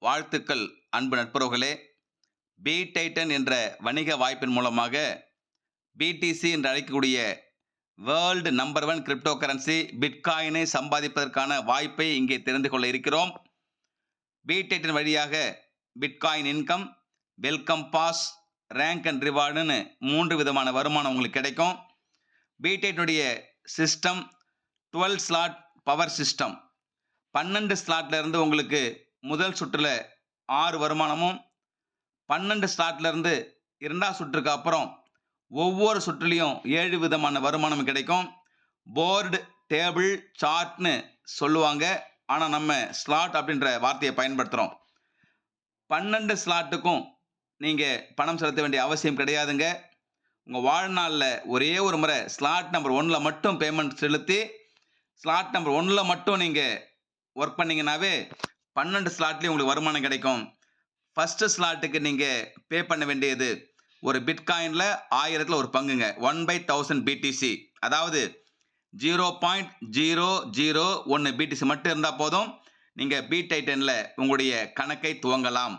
வாழ்த்துக்கள் அன்பு நட்புறவுகளே. B Titan என்ற வணிக வாய்ப்பின் மூலமாக பிடிசி என்று அழைக்கக்கூடிய வேர்ல்டு நம்பர் 1 கிரிப்டோ கரன்சி பிட்காயினை சம்பாதிப்பதற்கான வாய்ப்பை இங்கே தெரிந்து கொள்ள இருக்கிறோம். பி டைட்டன் வழியாக bitcoin income, welcome pass, rank and ரிவார்டுன்னு 3 விதமான வருமானம் உங்களுக்கு கிடைக்கும். பி டைட்டனுடைய சிஸ்டம் 12 ஸ்லாட் பவர் சிஸ்டம். 12 ஸ்லாட்ல இருந்து உங்களுக்கு முதல் சுற்றுல 6 வருமானமும், 12 ஸ்லாட்ல இருந்து இரண்டாவது சுற்றுக்கு அப்புறம் ஒவ்வொரு சுற்றுலையும் 7 விதமான வருமானம் கிடைக்கும். போர்டு, டேபிள், சார்ட்னு சொல்லுவாங்க. ஆனா நம்ம ஸ்லாட் அப்படின்ற வார்த்தையை பயன்படுத்துறோம். 12 ஸ்லாட்டுக்கும் நீங்க பணம் செலுத்த வேண்டிய அவசியம் கிடையாதுங்க. உங்க வாழ்நாள்ல ஒரே ஒரு முறை ஸ்லாட் நம்பர் 1ல மட்டும் பேமெண்ட் செலுத்தி ஸ்லாட் நம்பர் 1ல மட்டும் நீங்க ஒர்க் பண்ணீங்கன்னாவே 12 ஸ்லாட்லயும் உங்களுக்கு வருமானம் கிடைக்கும். ஃபர்ஸ்ட் ஸ்லாட்டுக்கு நீங்க பே பண்ண வேண்டியது ஒரு பிட்காயின்ல 1000ல ஒரு பங்குங்க. 1/1000 பிடிசி. அதாவது 0.001 பிடிசி மட்டும் இருந்தா போதும், நீங்க பி டைட்டன்ல உங்களுடைய கணக்கை துவங்கலாம்.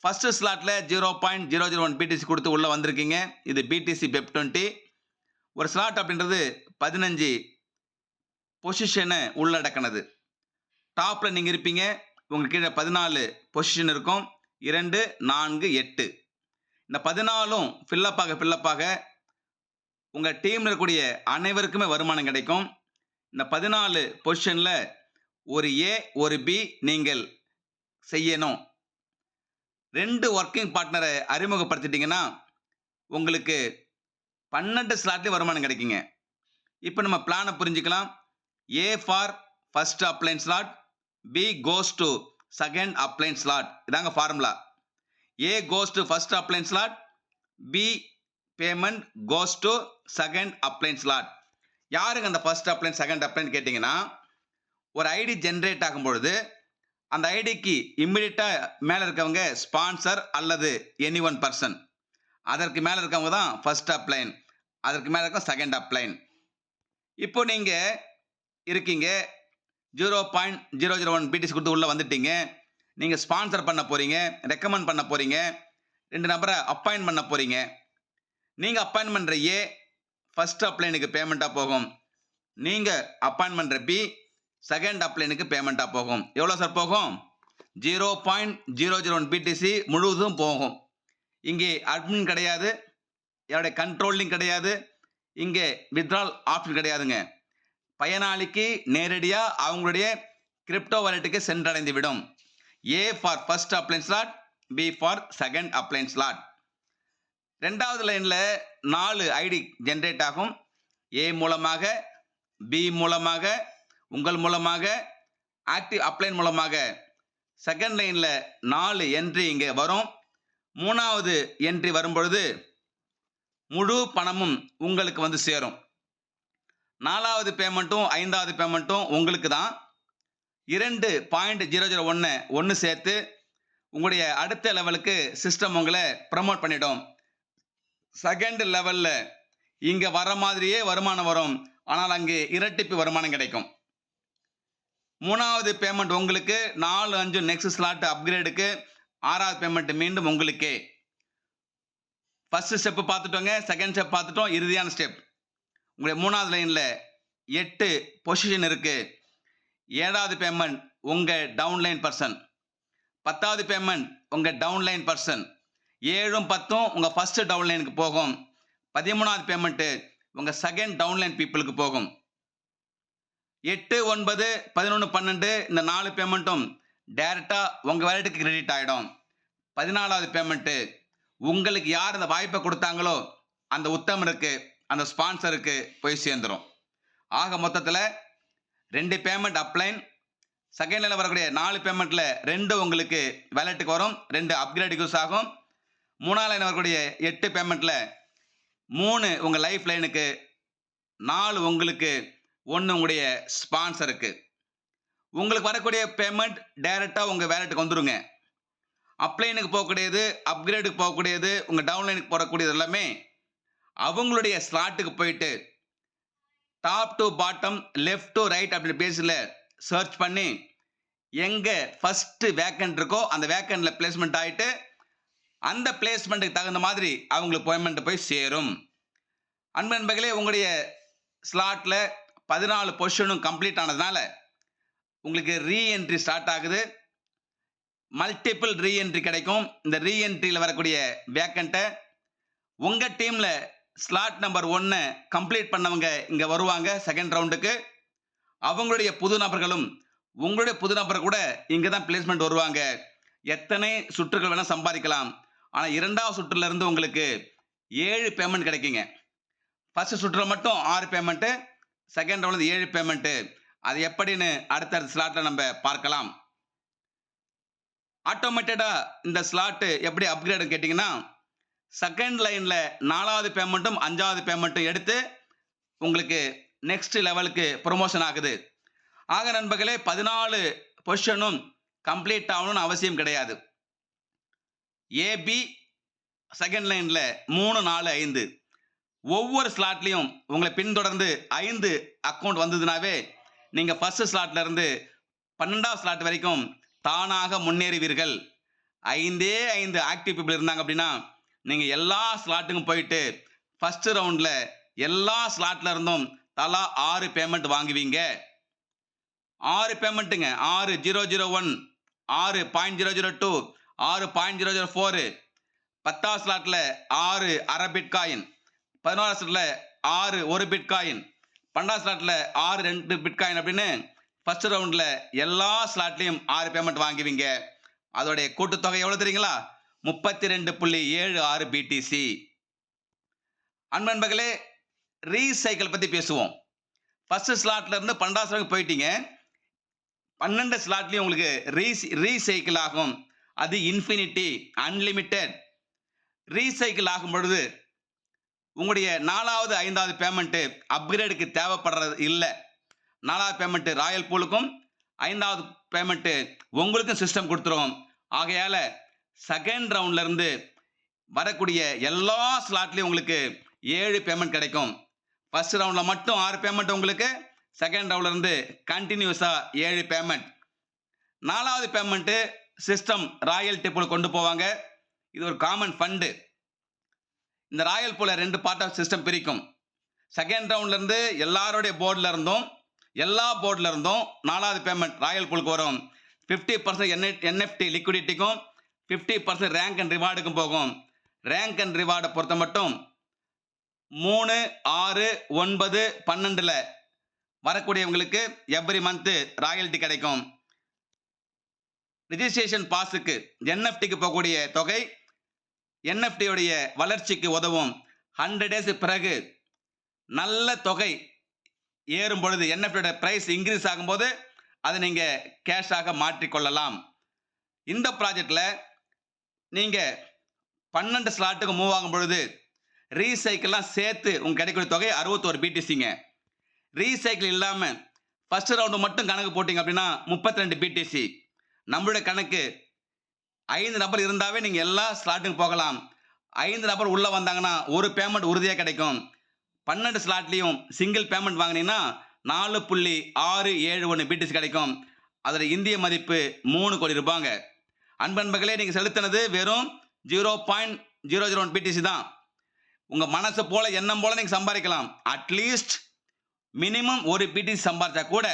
ஃபர்ஸ்ட் ஸ்லாட்ல 0.001 பிடிசி கொடுத்து உள்ள வந்திருக்கீங்க. இது பிடிசி பெப் 20. ஒரு ஸ்லாட் அப்படின்றது 15 பொசிஷனை உள்ளடக்கினது. டாப்ல நீங்க இருப்பீங்க. உங்க கீழே 14 பொசிஷன் இருக்கும். 2, 4, 8. இந்த 14ம் ஃபில்லப் ஆக உங்க டீம்ல இருக்கக்கூடிய அனைவருக்குமே வருமானம் கிடைக்கும். இந்த 14 பொசிஷன்ல ஒரு ஏ, ஒரு பி நீங்கள் செய்யணும். 2 ஒர்க்கிங் பார்ட்னரை அறிமுகப்படுத்திட்டீங்கன்னா உங்களுக்கு 12 ஸ்லாட்லயும் வருமானம் கிடைக்குங்க. இப்போ நம்ம பிளானை புரிஞ்சுக்கலாம். A for first upline slot, B goes to second upline slot. இதாங்க formula. A goes to first upline slot, B payment goes to second upline slot. யாருங்க அந்த ஃபர்ஸ்ட் அப்ளைன் செகண்ட் அப்ளைன் கேட்டிங்கன்னா, ஒரு ஐடி ஜென்ரேட் ஆகும்பொழுது அந்த ஐடிக்கு இம்மிடியட்டா மேலே இருக்கவங்க ஸ்பான்சர் அல்லது எனி ஒன் பர்சன். அதற்கு மேலே இருக்கவங்க தான் ஃபர்ஸ்ட் அப்ளைன், அதற்கு மேலே இருக்க செகண்ட் அப்ளைன். இப்போ நீங்க இருக்கீங்க, 0.001 பிடிசி கொடுத்து உள்ள வந்துட்டீங்க. நீங்க ஸ்பான்சர் பண்ண போறீங்க, ரெக்கமெண்ட் பண்ண போறீங்க, 2 நபரை அப்பாயின்ட் பண்ண போறீங்க. நீங்க அப்பாயின்ட் பண்ற ஏ ஃபர்ஸ்ட் அப்ளைனுக்கு பேமெண்டா போகும். நீங்க அப்பாயின்ட் பண்ற பி செகண்ட் அப்ளைனுக்கு பேமெண்டா போகும். எவ்வளவு சார் போகும்? 0.001 பிடிசி முழுவதும் போகும். இங்கே அட்மின் கிடையாது, யாருடைய கண்ட்ரோலிங் கிடையாது, இங்கே வித்ட்ரால் ஆப்ஷன் கிடையாதுங்க. பயனாளிக்கு நேரடியா அவங்களுடைய கிரிப்டோ வாலெட்டுக்கு சென்றடைந்து விடும். A for first upline slot, B for second upline slot. ரெண்டாவது லைன்ல 4 ஐடி ஜென்ரேட் ஆகும். ஏ மூலமாக, பி மூலமாக, உங்கள் மூலமாக, ஆக்டிவ் அப்ளைன் மூலமாக. செகண்ட் லைன்ல 4 என்ட்ரி இங்கே வரும். 3வது என்ட்ரி வரும்பொழுது முழு பணமும் உங்களுக்கு வந்து சேரும். 4வது பேமெண்ட்டும் 5வது பேமெண்ட்டும் உங்களுக்கு தான். 2.001 ஒன்று சேர்த்து உங்களுடைய அடுத்த லெவலுக்கு சிஸ்டம் உங்களை ப்ரமோட் பண்ணிடும். செகண்ட் லெவல்ல இங்க வர மாதிரியே வருமானம் வரும், ஆனால் அங்கே இரட்டிப்பு வருமானம் கிடைக்கும். 3வது பேமெண்ட் உங்களுக்கு, 4, 5 நெக்ஸ்ட் ஸ்லாட் அப்கிரேடுக்கு, 6வது பேமெண்ட் மீண்டும் உங்களுக்கே. ஃபர்ஸ்ட் ஸ்டெப் பார்த்துட்டோங்க, செகண்ட் ஸ்டெப் பார்த்துட்டோம், இறுதியான ஸ்டெப். உங்களுடைய 3வது லைன்ல 8 பொசிஷன் இருக்கு. 7வது பேமெண்ட் உங்க டவுன்லைன் பர்சன், 10வது பேமெண்ட் உங்க டவுன்லைன் பர்சன், 7ம் 10ம் உங்க ஃபர்ஸ்ட் டவுன்லைனுக்கு போகும். 13வது பேமெண்ட் உங்க செகண்ட் டவுன்லைன் பீப்புளுக்கு போகும். 8, 9, 11, 12 இந்த 4 பேமெண்ட்டும் டைரக்டா உங்க வாலெட்டுக்கு கிரெடிட் ஆயிடும். 14வது பேமெண்ட் உங்களுக்கு யார் இந்த வாய்ப்பை கொடுத்தாங்களோ அந்த உத்தமருக்கு, அந்த ஸ்பான்சருக்கு போய் சேர்ந்துடும். ஆக மொத்தத்தில் 2 பேமெண்ட் அப்ளைன், செகண்ட் லைன்ல வரக்கூடிய 4 பேமெண்ட்ல 2 உங்களுக்கு வாலெட்டுக்கு வரும், 2 அப்கிரேட் யூஸ் ஆகும். 3வது லைன் வரக்கூடிய 8 பேமெண்ட்ல 3 உங்க லைஃப் லைனுக்கு, 4 உங்களுக்கு, 1 உங்களுடைய ஸ்பான்சருக்கு. உங்களுக்கு வரக்கூடிய பேமெண்ட் டைரக்டா உங்க வாலெட்டுக்கு வந்துருங்க. அப்ளைனுக்கு போகக்கூடியது, அப்கிரேடுக்கு போகக்கூடியது, உங்க டவுன்லைனுக்கு போகக்கூடியது எல்லாமே அவங்களுடைய ஸ்லாட்டுக்கு போயிட்டு top to bottom, left to right அப்படி பேஜில் சர்ச் பண்ணி எங்க ஃபர்ஸ்ட் வேக்கன்ட் இருக்கோ அந்த வேக்கன்ட்ல பிளேஸ்மெண்ட் ஆயிட்டு அந்த பிளேஸ்மெண்ட்டுக்கு தகுந்த மாதிரி அவங்களுக்கு அப்பாயின்மெண்ட் போய் சேரும். அன்பு நண்பர்களே, உங்களுடைய ஸ்லாட்ல 14 பொசிஷனும் கம்ப்ளீட் ஆனதுனால உங்களுக்கு ரீஎன்ட்ரி ஸ்டார்ட் ஆகுது. மல்டிபிள் ரீஎன்ட்ரி கிடைக்கும். இந்த ரீஎன்ட்ரியில் வரக்கூடிய வேக்கண்ட்டை உங்க டீம்ல ஸ்லாட் நம்பர் 1 கம்ப்ளீட் பண்ணவங்க இங்க வருவாங்க செகண்ட் ரவுண்டுக்கு. அவங்களுடைய புது நபர்களும் உங்களுடைய புது நபர் கூட இங்க தான் பிளேஸ்மெண்ட் வருவாங்க. எத்தனை சுற்றுகள் வேணா சம்பாதிக்கலாம். ஆனா இரண்டாவது சுற்றுல இருந்து உங்களுக்கு 7 பேமெண்ட் கிடைக்குங்க. ஃபர்ஸ்ட் சுற்றுல மட்டும் 6 பேமெண்ட், செகண்ட் ரவுண்ட்ல 7 பேமெண்ட். அது எப்படின்னு அடுத்த ஸ்லாட்ல நம்ம பார்க்கலாம். ஆட்டோமேட்டடா இந்த ஸ்லாட் எப்படி அப்கிரேட் கேட்டீங்கன்னா, செகண்ட் லைன்ல 4வது பேமெண்ட்டும் 5வது பேமெண்ட்டும் எடுத்து உங்களுக்கு நெக்ஸ்ட் லெவலுக்கு ப்ரொமோஷன் ஆகுது. ஆக நண்பர்களே, 14 பொசிஷனும் கம்ப்ளீட் ஆகணும்னு அவசியம் கிடையாது. ஏபி செகண்ட் லைன்ல 3, 4, 5 ஒவ்வொரு ஸ்லாட்லையும் உங்களை பின்தொடர்ந்து 5 அக்கௌண்ட் வந்ததுனாவே நீங்க ஃபர்ஸ்ட் ஸ்லாட்ல இருந்து 12வது ஸ்லாட் வரைக்கும் தானாக முன்னேறுவீர்கள். 5 ஆக்டிவ் பீப்புள் இருந்தாங்க அப்படின்னா நீங்க எல்லா ஸ்லாட்டுக்கும் போயிட்டு ஃபர்ஸ்ட் ரவுண்ட்ல எல்லா ஸ்லாட்ல இருந்தும் தலா 6 பேமெண்ட் வாங்குவீங்க. 6 பேமெண்ட்டுங்க. 6.001, 6.002, 6.004, 10வது ஸ்லாட்ல 6 1/2 பிட்காயின், 11வது ஸ்லாட்ல 6 1 பிட்காயின், 12வது ஸ்லாட்ல 6 2 பிட்காயின் அப்படின்னு ஃபர்ஸ்ட் ரவுண்ட்ல எல்லா ஸ்லாட்லையும் 6 பேமெண்ட் வாங்குவீங்க. அதோடைய கூட்டுத்தொகை எவ்வளவு தெரியுங்களா? 32.76 பிடிசி. அன்பர்களே, ரீசைக்கிள் பத்தி பேசுவோம். ஃபர்ஸ்ட் ஸ்லாட்ல இருந்து 12வது ஸ்லாட் போயிட்டீங்க. 12 ஸ்லாட்லயும் உங்களுக்கு ரீசைக்கிள் ஆகும். அது இன்ஃபினிட்டி, அன்லிமிட்டெட். ரீசைக்கிள் ஆகும் பொழுது உங்களுடைய 4வது 5வது பேமெண்ட் அப்கிரேடுக்கு தேவைப்படுறது இல்லை. 4வது பேமெண்ட் ராயல் பூலுக்கும் 5வது பேமெண்ட் உங்களுக்கும் சிஸ்டம் கொடுத்துரும். ஆகையால செகண்ட் ரவுண்ட்ல இருந்து வரக்கூடிய எல்லா ஸ்லாட்லயும் உங்களுக்கு 7 பேமெண்ட் கிடைக்கும். ஃபர்ஸ்ட் ரவுண்ட்ல மட்டும் 6 பேமெண்ட் உங்களுக்கு, செகண்ட் ரவுண்ட்ல இருந்து கண்டினியூஸா 7 பேமெண்ட். 4வது பேமெண்ட் சிஸ்டம் ராயல் பூல் கொண்டு போவாங்க. இது ஒரு காமன் ஃபண்டு. இந்த ராயல் பூல 2 பார்ட் ஆஃப் சிஸ்டம் பிரிக்கும். செகண்ட் ரவுண்ட்ல இருந்து எல்லாரோடைய போர்டுல இருந்தும் எல்லா போர்டுல இருந்தும் 4வது பேமெண்ட் ராயல் பூலுக்கு வரும். 50% என்எஃப்டி லிக்விடிட்டிக்கும் 50% ரேங்க் அண்ட் ரிவார்டுக்கும் போகும். ரேங்க் அண்ட் ரிவார்டை பொறுத்த மட்டும் 3, 6, 9, 12ல வரக்கூடியவங்களுக்கு எவ்ரி மந்த் ராயல்டி கிடைக்கும். ரிஜிஸ்ட்ரேஷன் பாஸுக்கு என்எஃப்டிக்கு போகக்கூடிய தொகை என்எஃப்டி உடைய வளர்ச்சிக்கு உதவும். 100 டேஸ் பிறகு நல்ல தொகை ஏறும் பொழுது என்எஃப்டி பிரைஸ் இன்க்ரீஸ் ஆகும்போது அதை நீங்க கேஷாக மாற்றிக்கொள்ளலாம். இந்த ப்ராஜெக்ட்ல நீங்க 12 ஸ்லாட்டுக்கு மூவ் ஆகும் பொழுது ரீசைக்கிள்லாம் சேர்த்து உங்களுக்கு கிடைக்கக்கூடிய தொகை 61 பிடிசிங்க. ரீசைக்கிள் இல்லாம ஃபர்ஸ்ட் ரவுண்டு மட்டும் கணக்கு போட்டீங்க அப்படின்னா 32 பிடிசி. நம்மளுடைய கணக்கு 5 நபர் இருந்தாவே நீங்க எல்லா ஸ்லாட்டுக்கு போகலாம். 5 நபர் உள்ள வந்தாங்கன்னா ஒரு பேமெண்ட் உறுதியாக கிடைக்கும். 12 ஸ்லாட்லையும் சிங்கிள் பேமெண்ட் வாங்கினீங்கன்னா 4.671 பிடிசி கிடைக்கும். அதோட இந்திய மதிப்பு 3 கோடி ரூபாங்க. அன்பர்களே, நீங்க செலுத்தினது வெறும் 0.001 பிடிசி தான். உங்க மனசு போல எண்ணம் போல நீங்க சம்பாதிக்கலாம். அட்லீஸ்ட் மினிமம் ஒரு பிடிசி சம்பாதிச்சா கூட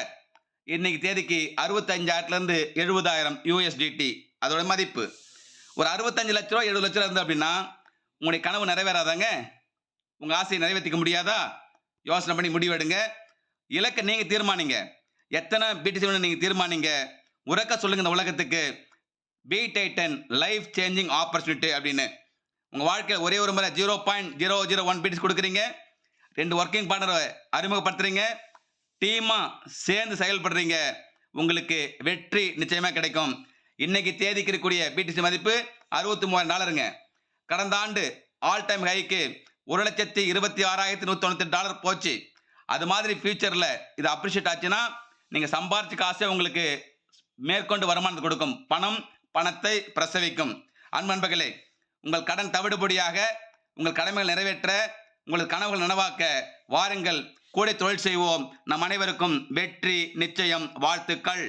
இன்னைக்கு தேதிக்கு 65,000 இருந்து 70,000 யூஎஸ்டிடி அதோட மதிப்பு. ஒரு 65 லட்ச ரூபா 70 லட்ச ரூபா இருந்து அப்படின்னா உங்களுடைய கனவு நிறைவேறாதாங்க? உங்க ஆசையை நிறைவேற்றிக்க முடியாதா? யோசனை பண்ணி முடிவெடுங்க. இலக்கை நீங்க தீர்மானிங்க. எத்தனை பிடிசி நீங்க தீர்மானிங்க. உறக்க சொல்லுங்க இந்த உலகத்துக்கு, பி டைட்டன் லைஃப் சேஞ்சிங் ஆப்பர்ச்சுனிட்டி அப்படின்னு. உங்க வாழ்க்கையில் ஒரே ஒரு முறை 0.001 பிடிசி கொடுக்குறீங்க. 2 ஒர்க்கிங் பார்ட்னரை அறிமுகப்படுத்துறீங்க. டீமா சேர்ந்து செயல்படுறீங்க. உங்களுக்கு வெற்றி நிச்சயமா கிடைக்கும். இன்னைக்கு தேதிக்கு இருக்கக்கூடிய பிடிசி மதிப்பு $63,000ங்க. கடந்த ஆண்டு ஆல் டைம் ஹைக்கு $1,26,198 போச்சு. அது மாதிரி ஃபியூச்சர்ல இது அப்ரிஷியேட் ஆச்சுன்னா நீங்க சம்பாரிச்ச காசே உங்களுக்கு மேற்கொண்டு வருமானத்தை கொடுக்கும். பணம் பணத்தை பிரசவிக்கும். அன்பர்களே, உங்கள் கடன் தவிடுபடியாக உங்கள் கடமைகள் நிறைவேற்ற உங்கள் கனவுகள் நனவாக்க வாருங்கள், கூட தொழில் செய்வோம். நம் அனைவருக்கும் வெற்றி நிச்சயம். வாழ்த்துக்கள்.